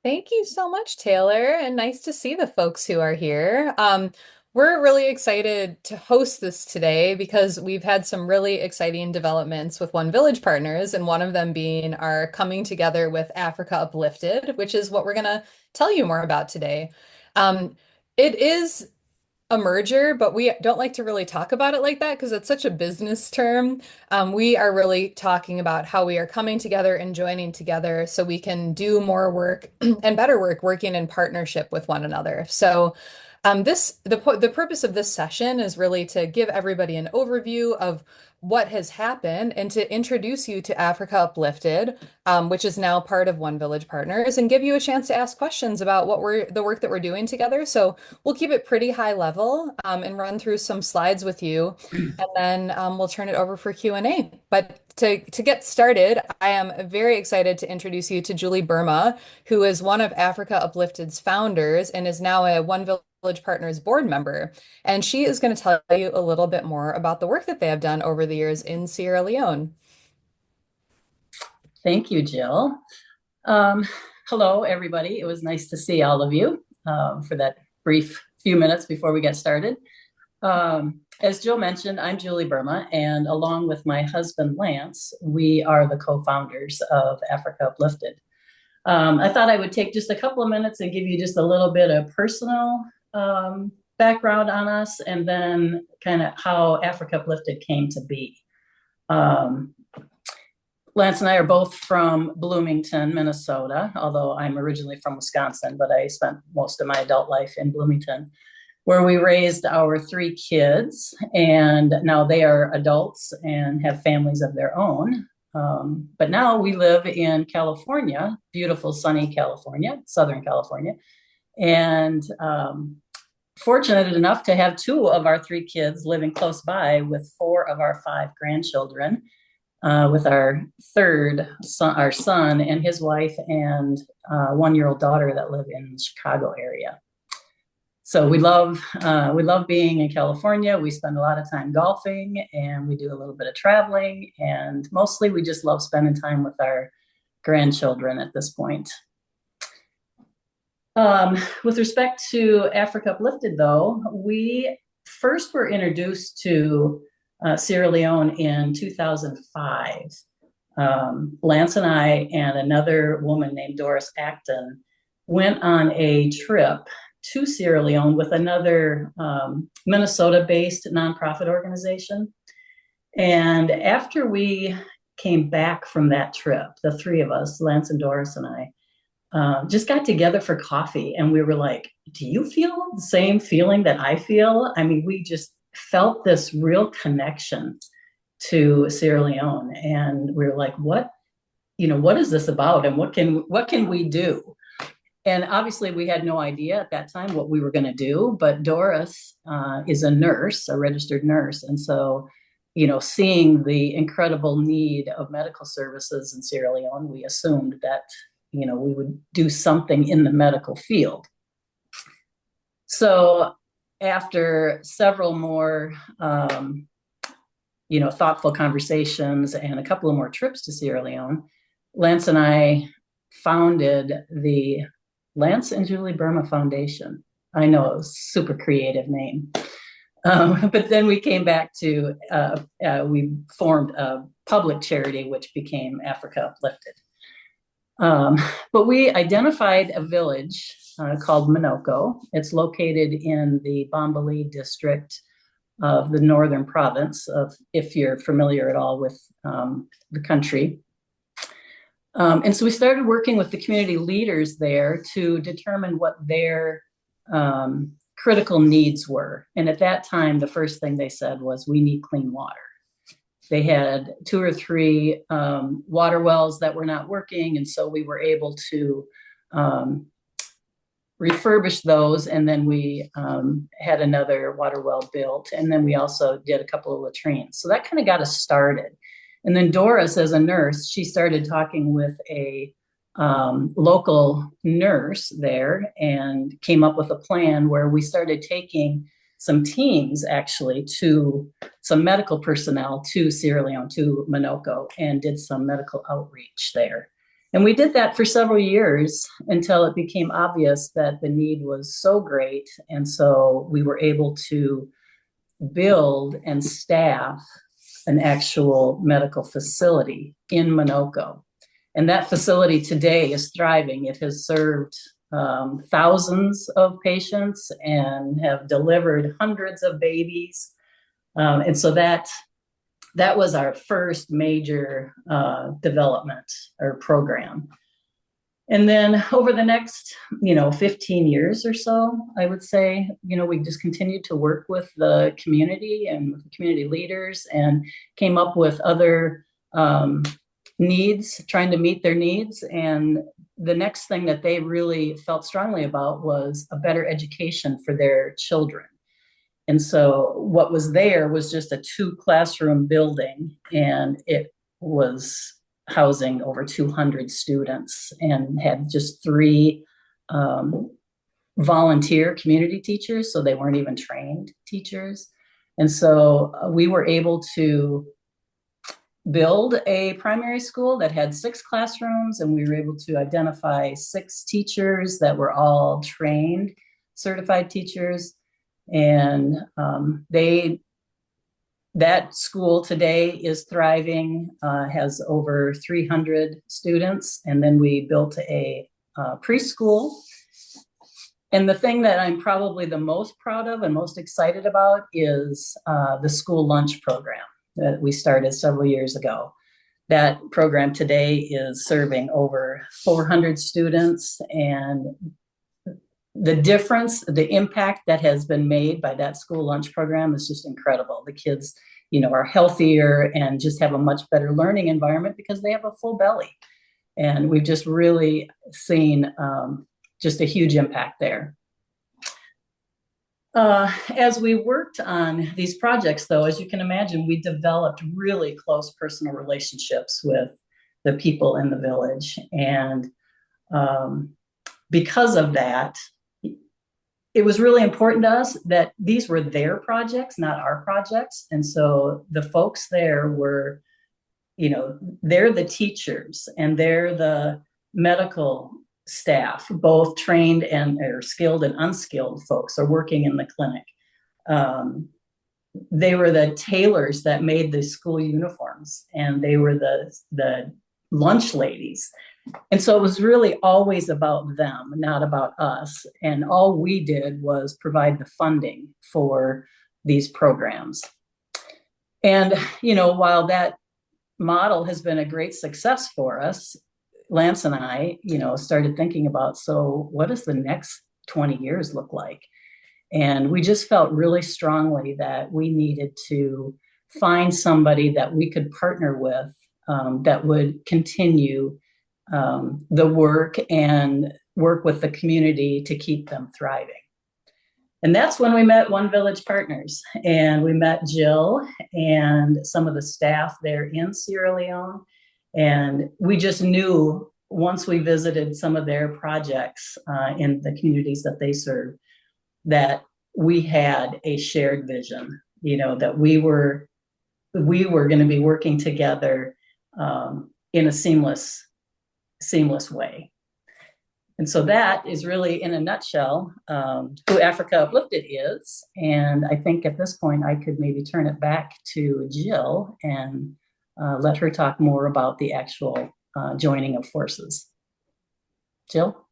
Thank you so much, Taylor, and nice to see the folks who are here. We're really excited to host this today because we've had some really exciting developments with One Village Partners, and one of them being our coming together with Africa Uplifted, which is what we're going to tell you more about today. Um, it is a merger, but we don't like to really talk about it like that because it's such a business term. We are really talking about how we are coming together and joining together so we can do more work and better work working in partnership with one another. So, the purpose of this session is really to give everybody an overview of what has happened and to introduce you to Africa Uplifted, which is now part of One Village Partners, and give you a chance to ask questions about the work that we're doing together. So we'll keep it pretty high level and run through some slides with you, and then we'll turn it over for Q&A. But to get started, I am very excited to introduce you to Julie Burma, who is one of Africa Uplifted's founders and is now a One Village Partners board member. And she is going to tell you a little bit more about the work that they have done over the years in Sierra Leone. Thank you, Jill. Um, Hello, everybody. It was nice to see all of you for that brief few minutes before we get started. As Jill mentioned, I'm Julie Burma, and along with my husband, Lance, we are the co-founders of Africa Uplifted. I thought I would take just a couple of minutes and give you just a little bit of personal background on us, and then kind of how Africa Uplifted came to be. Um, Lance and I are both from Bloomington, Minnesota, although I'm originally from Wisconsin, but I spent most of my adult life in Bloomington, where we raised our three kids, and now they are adults and have families of their own. But now we live in California, beautiful, sunny California, Southern California, and fortunate enough to have two of our three kids living close by with four of our five grandchildren, with our third son, our son and his wife, and 1-year-old daughter that live in the Chicago area. So we love being in California. We spend a lot of time golfing, and we do a little bit of traveling, and mostly we just love spending time with our grandchildren at this point. With respect to Africa Uplifted, though, we first were introduced to Sierra Leone in 2005. Lance and I and another woman named Doris Acton went on a trip to Sierra Leone with another Minnesota-based nonprofit organization. And after we came back from that trip, the three of us, Lance and Doris and I, just got together for coffee, and we were like, do you feel the same feeling that I feel? I mean, we just felt this real connection to Sierra Leone, and we were like, what is this about, and what can we do? And obviously we had no idea at that time what we were going to do, but Doris is a nurse, a registered nurse, and so seeing the incredible need of medical services in Sierra Leone, we assumed that we would do something in the medical field. So after several more thoughtful conversations and a couple of more trips to Sierra Leone, Lance and I founded the Lance and Julie Burma Foundation. I know, it was a super creative name. But then we came back to, we formed a public charity, which became Africa Uplifted. But we identified a village called Minoko. It's located in the Bambali district of the northern province, if you're familiar at all with the country. And so we started working with the community leaders there to determine what their critical needs were. And at that time, the first thing they said was, we need clean water. They had 2 or 3 water wells that were not working, and so we were able to refurbish those, and then we had another water well built, and then we also did a couple of latrines. So that kind of got us started. And then Doris, as a nurse, she started talking with a local nurse there and came up with a plan where we started taking some teams, actually, to some medical personnel to Sierra Leone, to Minoko, and did some medical outreach there. And we did that for several years until it became obvious that the need was so great. And so we were able to build and staff an actual medical facility in Minocco. And that facility today is thriving. It has served thousands of patients and have delivered hundreds of babies. And so that was our first major development or program. And then over the next, 15 years or so, I would say, we just continued to work with the community and with the community leaders and came up with other needs, trying to meet their needs. And the next thing that they really felt strongly about was a better education for their children. And so what was there was just a 2 classroom building, and it was housing over 200 students and had just 3 volunteer community teachers. So they weren't even trained teachers. And so we were able to build a primary school that had 6 classrooms, and we were able to identify 6 teachers that were all trained, certified teachers. And that school today is thriving, has over 300 students. And then we built a preschool. And the thing that I'm probably the most proud of and most excited about is the school lunch program that we started several years ago. That program today is serving over 400 students, and the difference, the impact that has been made by that school lunch program is just incredible. The kids, are healthier and just have a much better learning environment because they have a full belly. And we've just really seen just a huge impact there. As we worked on these projects, though, as you can imagine, we developed really close personal relationships with the people in the village. And because of that, it was really important to us that these were their projects, not our projects. And so the folks there were, they're the teachers and they're the medical staff, both trained and or skilled and unskilled folks are working in the clinic. They were the tailors that made the school uniforms, and they were the lunch ladies. And so it was really always about them, not about us. And all we did was provide the funding for these programs. And, while that model has been a great success for us, Lance and I, started thinking about, so what does the next 20 years look like? And we just felt really strongly that we needed to find somebody that we could partner with that would continue the work and work with the community to keep them thriving. And that's when we met One Village Partners, and we met Jill and some of the staff there in Sierra Leone. And we just knew once we visited some of their projects in the communities that they serve, that we had a shared vision, that we were going to be working together in a seamless way. And so that is really, in a nutshell, who Africa Uplifted is. And I think at this point, I could maybe turn it back to Jill and let her talk more about the actual joining of forces. Jill?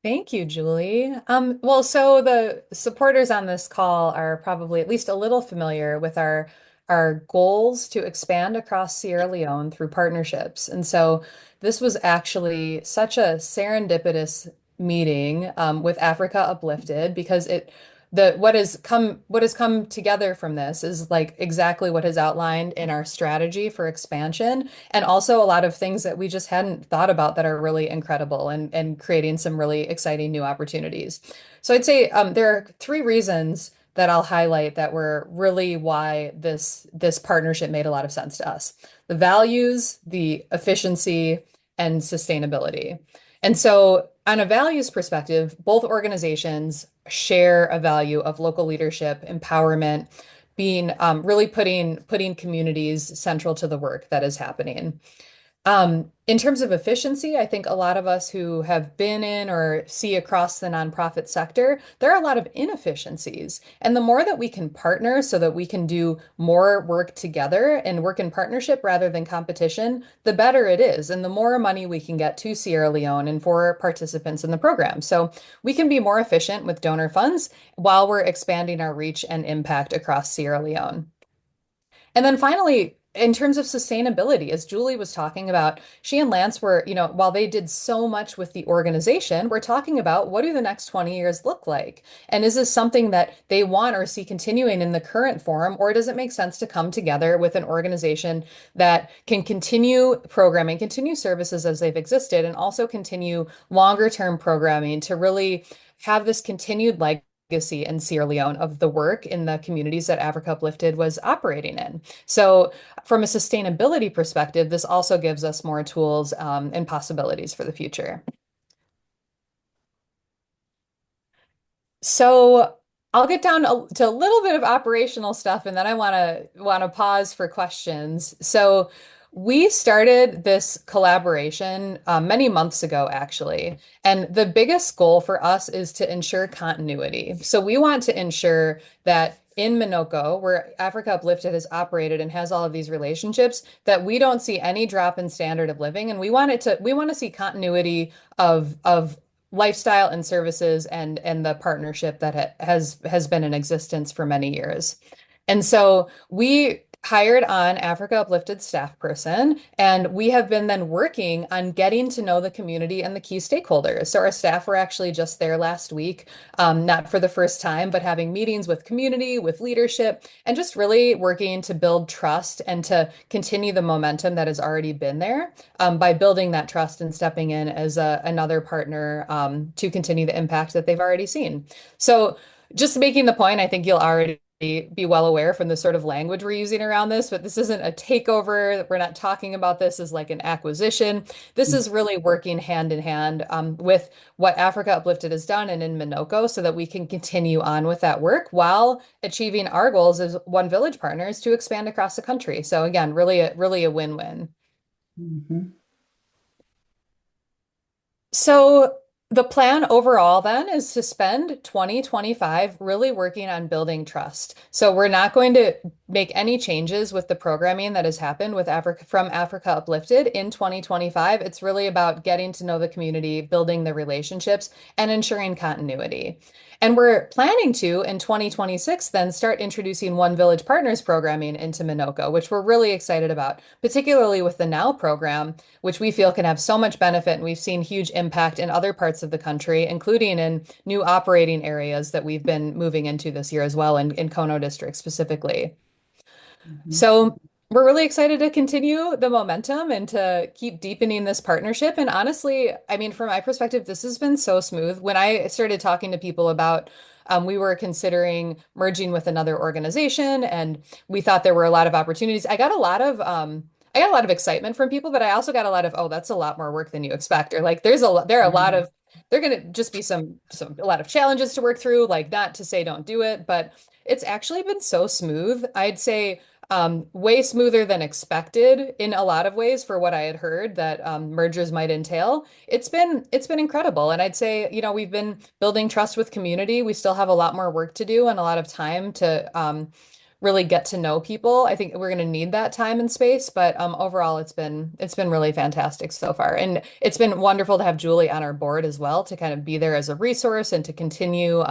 Thank you, Julie. Well, so the supporters on this call are probably at least a little familiar with our goals to expand across Sierra Leone through partnerships. And so this was actually such a serendipitous meeting with Africa Uplifted because what has come together from this is like exactly what is outlined in our strategy for expansion, and also a lot of things that we just hadn't thought about that are really incredible and creating some really exciting new opportunities. So I'd say there are 3 reasons that I'll highlight that were really why this partnership made a lot of sense to us: the values, the efficiency, and sustainability. And so, on a values perspective, both organizations share a value of local leadership, empowerment, being really putting communities central to the work that is happening. In terms of efficiency, I think a lot of us who have been in or see across the nonprofit sector, there are a lot of inefficiencies. And the more that we can partner so that we can do more work together and work in partnership rather than competition, the better it is. And the more money we can get to Sierra Leone and for participants in the program. So we can be more efficient with donor funds while we're expanding our reach and impact across Sierra Leone. And then finally, in terms of sustainability, as Julie was talking about, she and Lance were, while they did so much with the organization, we're talking about what do the next 20 years look like? And is this something that they want or see continuing in the current form, or does it make sense to come together with an organization that can continue programming, continue services as they've existed, and also continue longer term programming to really have this continued legacy in Sierra Leone of the work in the communities that Africa Uplifted was operating in? So, from a sustainability perspective, this also gives us more tools and possibilities for the future. So I'll get down to a little bit of operational stuff, and then I want to pause for questions. So we started this collaboration many months ago, actually, and the biggest goal for us is to ensure continuity. So we want to ensure that in Minoko, where Africa Uplifted has operated and has all of these relationships, that we don't see any drop in standard of living, and we want to see continuity of lifestyle and services and the partnership that has been in existence for many years. And so we hired on Africa Uplifted staff person, and we have been then working on getting to know the community and the key stakeholders. So our staff were actually just there last week, not for the first time, but having meetings with community, with leadership, and just really working to build trust and to continue the momentum that has already been there by building that trust and stepping in as another partner to continue the impact that they've already seen. So just making the point, I think you'll already be well aware from the sort of language we're using around this, but this isn't a takeover. We're not talking about this as like an acquisition. This is really working hand in hand with what Africa Uplifted has done and in Minoko so that we can continue on with that work while achieving our goals as One Village partners to expand across the country. So again, really a win-win. Mhm. So the plan overall then is to spend 2025 really working on building trust. So we're not going to make any changes with the programming that has happened with Africa from Africa Uplifted in 2025. It's really about getting to know the community, building the relationships, and ensuring continuity. And we're planning to, in 2026, then start introducing One Village Partners programming into Minoko, which we're really excited about, particularly with the Now program, which we feel can have so much benefit. And we've seen huge impact in other parts of the country, including in new operating areas that we've been moving into this year as well, in Kono District specifically. Mhm. So we're really excited to continue the momentum and to keep deepening this partnership. And honestly, I mean, from my perspective, this has been so smooth. When I started talking to people about, we were considering merging with another organization, and we thought there were a lot of opportunities. I got a lot of excitement from people, but I also got a lot of, oh, that's a lot more work than you expect, or like there are a lot Mhm. of, there are going to just be a lot of challenges to work through. Like not to say don't do it, but it's actually been so smooth. I'd say way smoother than expected in a lot of ways for what I had heard that mergers might entail. It's been incredible, and I'd say we've been building trust with community. We still have a lot more work to do and a lot of time to really get to know people. I think we're going to need that time and space, but overall, it's been really fantastic so far, and it's been wonderful to have Julie on our board as well to kind of be there as a resource and to continue.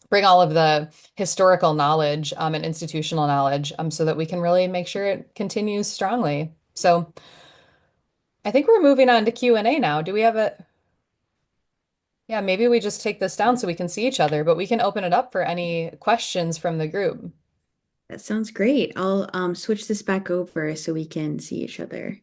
Bring all of the historical knowledge and institutional knowledge so that we can really make sure it continues strongly. So I think we're moving on to Q&A now. Do we have yeah, maybe we just take this down so we can see each other, but we can open it up for any questions from the group. That sounds great. I'll switch this back over so we can see each other.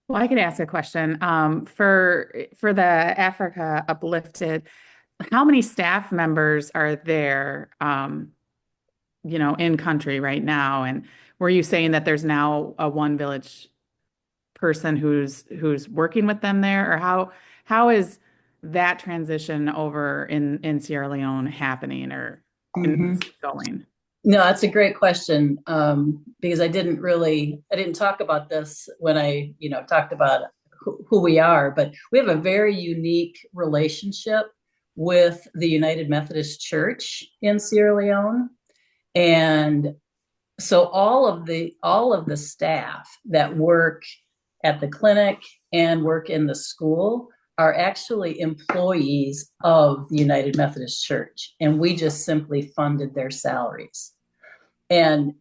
Well, I could ask a question. For the Africa Uplifted, how many staff members are there, in country right now? And were you saying that there's now a One Village person who's working with them there, or how is that transition over in Sierra Leone happening or Mhm. going? No, that's a great question, because I didn't talk about this when I, talked about who we are, but we have a very unique relationship with the United Methodist Church in Sierra Leone. And so all of the staff that work at the clinic and work in the school are actually employees of the United Methodist Church, and we just simply funded their salaries. And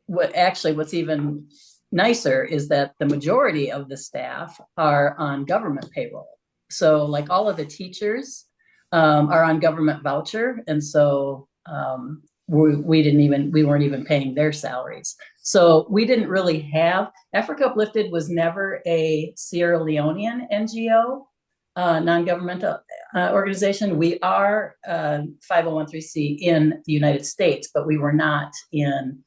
what's even nicer is that the majority of the staff are on government payroll. So like all of the teachers are on government voucher. And so we weren't even paying their salaries. So we didn't really have, Africa Uplifted was never a Sierra Leonean NGO, non-governmental organization. We are 501c in the United States, but we were not in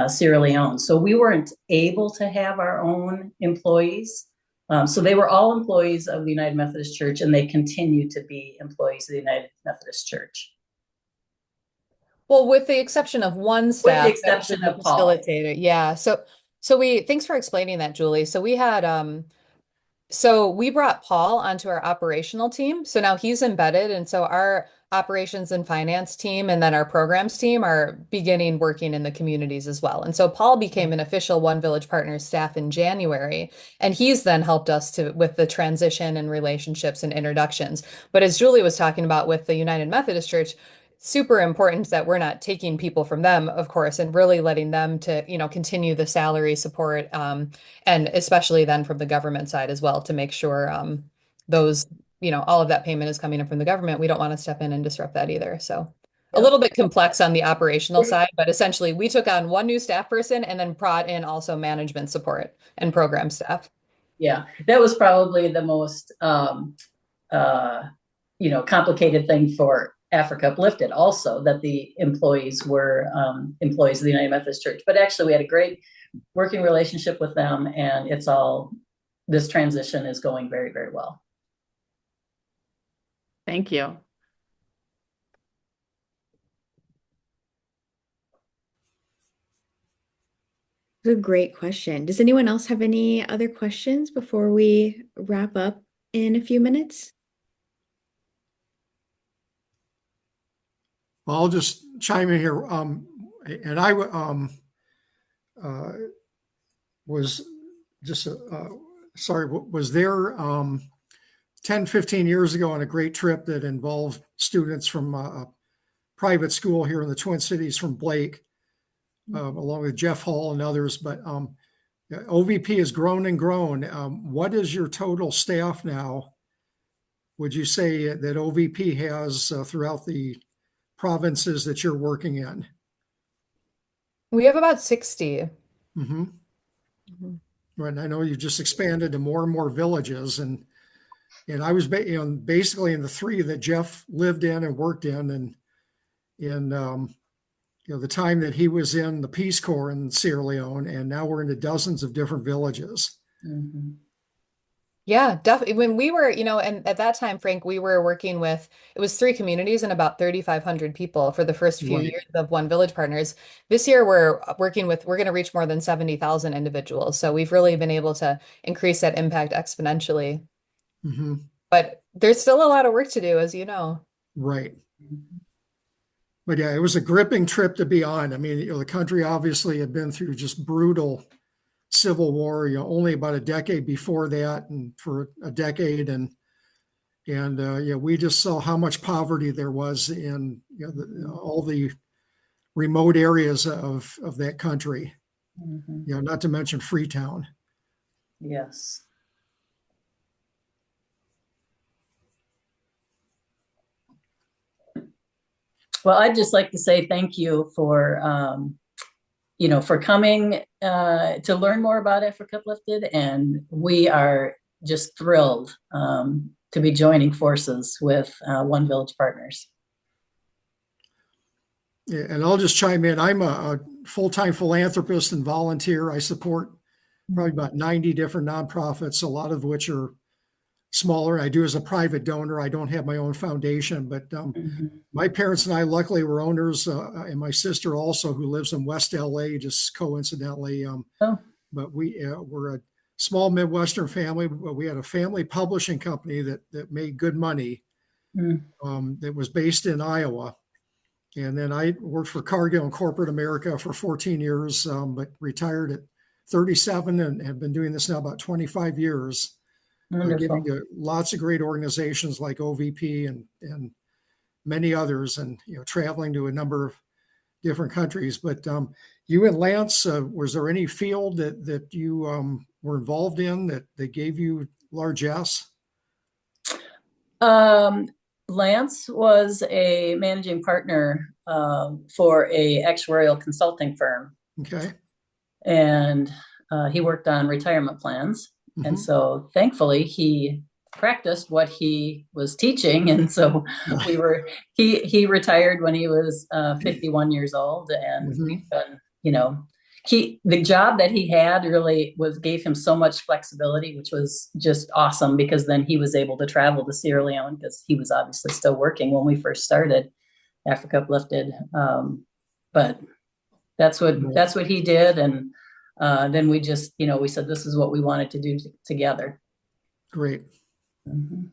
Sierra Leone. So we weren't able to have our own employees. So they were all employees of the United Methodist Church, and they continue to be employees of the United Methodist Church. Well, with the exception of one With the staff that was exception the of Paul. facilitator. Yeah. So thanks for explaining that, Julie. So we brought Paul onto our operational team. So now he's embedded. And so our operations and finance team and then our programs team are beginning working in the communities as well. And so Paul became an official One Village Partners staff in January. And he's then helped us with the transition and relationships and introductions. But as Julie was talking about with the United Methodist Church, super important that we're not taking people from them, of course, and really letting them to, continue the salary support, and especially then from the government side as well to make sure those, all of that payment is coming in from the government. We don't want to step in and disrupt that either. So a Yep. little bit complex on the operational side, but essentially we took on one new staff person and then brought in also management support and program staff. Yeah, that was probably the most complicated thing for Africa Uplifted also, that the employees were employees of the United Methodist Church. But actually we had a great working relationship with them, and this transition is going very, very well. Thank you. That's a great question. Does anyone else have any other questions before we wrap up in a few minutes? Well, I'll just chime in here. And I was just, sorry, was there 10, 15 years ago on a great trip that involved students from a private school here in the Twin Cities from Blake, along with Jeff Hall and others. But OVP has grown and grown. What is your total staff now? Would you say that OVP has throughout the provinces that you're working in? We have about 60. Mm-hmm. Mhm. Right. And I know you've just expanded to more and more villages, and I was basically in the three that Jeff lived in and worked in, and in the time that he was in the Peace Corps in Sierra Leone, and now we're into dozens of different villages. Mm-hmm. Yeah, definitely. When we were, and at that time, Frank, we were working with, it was 3 communities and about 3,500 people for the first few Right. years of One Village Partners. This year, we're going to reach more than 70,000 individuals. So we've really been able to increase that impact exponentially. Mm-hmm. But there's still a lot of work to do, as you know. Right. But yeah, it was a gripping trip to be on. I mean, the country obviously had been through just brutal civil war, only about a decade before that, and for a decade, and we just saw how much poverty there was in all the remote areas of that country. Mm-hmm. Not to mention Freetown. Yes. Well, I'd just like to say thank you for for coming to learn more about Africa Uplifted, and we are just thrilled to be joining forces with One Village Partners. Yeah, and I'll just chime in. I'm a full-time philanthropist and volunteer. I support probably about 90 different nonprofits, a lot of which are smaller. I do as a private donor. I don't have my own foundation, but Mhm. my parents and I luckily were owners, and my sister also, who lives in West LA, just coincidentally. Oh, But we're a small Midwestern family, but we had a family publishing company that made good money, mm, that was based in Iowa. And then I worked for Cargill in corporate America for 14 years, but retired at 37 and have been doing this now about 25 years, giving wonderful. to lots of great organizations like OVP and many others, and traveling to a number of different countries. But you and Lance, was there any field that you were involved in that gave you largesse? Um, Lance was a managing partner for a actuarial consulting firm, Okay. and he worked on retirement plans. And Hmm. so thankfully he practiced what he was teaching. And so we were, he retired when he was 51 years old. And Hmm. we've been, the job that he had really gave him so much flexibility, which was just awesome, because then he was able to travel to Sierra Leone, because he was obviously still working when we first started Africa Uplifted. But that's what he did. And then we just, we said, this is what we wanted to do together. Great. Mhm.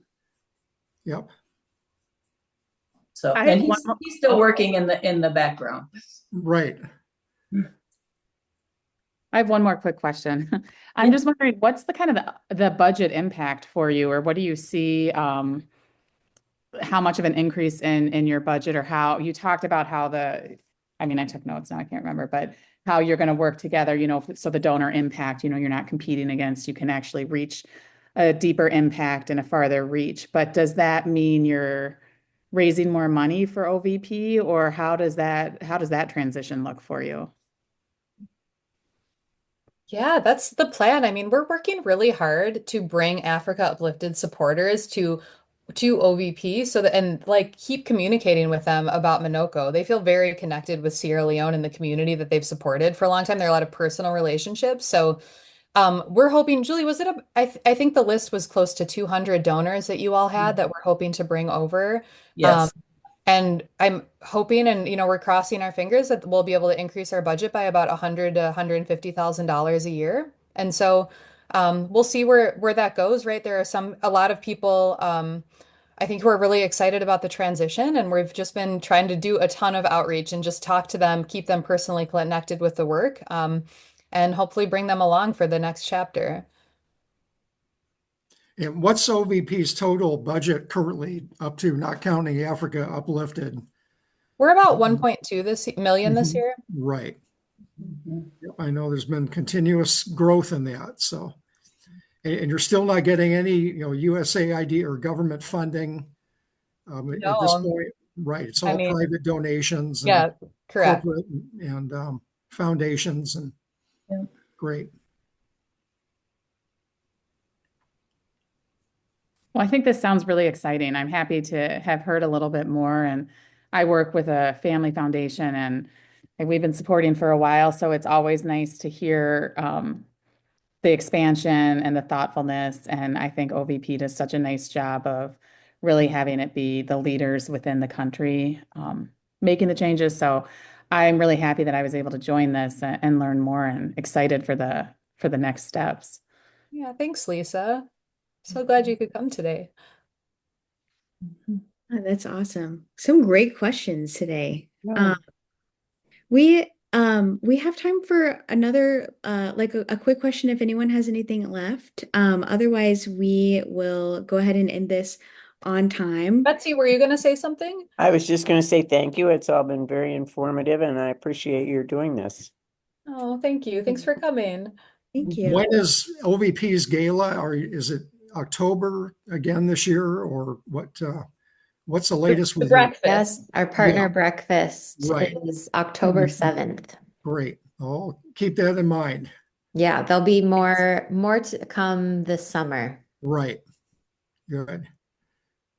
Yep. So, I have and one he's more. he's still working in the background. Right. I have one more quick question. I'm Yeah. just wondering, what's the kind of the budget impact for you, or what do you see, how much of an increase in your budget, or how you talked about how I mean, I took notes now, I can't remember, but how you're going to work together, so the donor impact, you're not competing against, you can actually reach a deeper impact and a farther reach. But does that mean you're raising more money for OVP, or how does that transition look for you? Yeah, that's the plan. I mean, we're working really hard to bring Africa Uplifted supporters to OVP so that and like keep communicating with them about Minoko. They feel very connected with Sierra Leone and the community that they've supported for a long time. There are a lot of personal relationships. So we're hoping, Julie, was it I think the list was close to 200 donors that you all had that we're hoping to bring over. Um, Yes. and I'm hoping, and we're crossing our fingers that we'll be able to increase our budget by about 100 to $150,000 a year. And so we'll see where that goes, right? There are a lot of people I think who are really excited about the transition, and we've just been trying to do a ton of outreach and just talk to them, keep them personally connected with the work, and hopefully bring them along for the next chapter. And what's OVP's total budget currently up to, not counting Africa Uplifted? We're about 1.2 million this Mhm. year. Right. Mhm. Yep, I know there's been continuous growth in that. So, and you're still not getting any, USAID or government funding at this No, point. Right. It's I all mean, private donations and yeah, correct. corporate and foundations, and Yeah. great. Well, I think this sounds really exciting. I'm happy to have heard a little bit more. And I work with a family foundation, and we've been supporting for a while. So it's always nice to hear the expansion and the thoughtfulness. And I think OVP does such a nice job of really having it be the leaders within the country making the changes. So I'm really happy that I was able to join this and learn more, and excited for the next steps. Yeah, thanks, Lisa. So glad you could come today. Mhm. Oh, that's awesome. Some great questions today. Yeah. We have time for another like a quick question if anyone has anything left. Otherwise we will go ahead and end this on time. Betsy, were you going to say something? I was just going to say thank you. It's all been very informative, and I appreciate your doing this. Oh, thank you. Thanks for coming. Thank you. When is OVP's gala? Or is it October again this year, or what's the latest The we hear? breakfast. Yes, our partner Yeah, breakfast right. is October 7th. Great. I'll keep that in mind. Yeah, there'll be more to come this summer. Right. Good.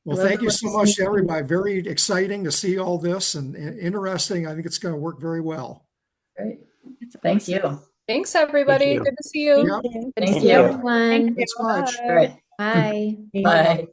Well, Well, thank you so much to thank you. everybody. Very exciting to see all this and interesting. I think it's going to work very well. Great. That's Thank awesome. you. Thanks, everybody. you. Good to see you. Yeah. Good to Thank see you. everyone. Thank you. Thanks much. All right. Bye. Bye. Bye.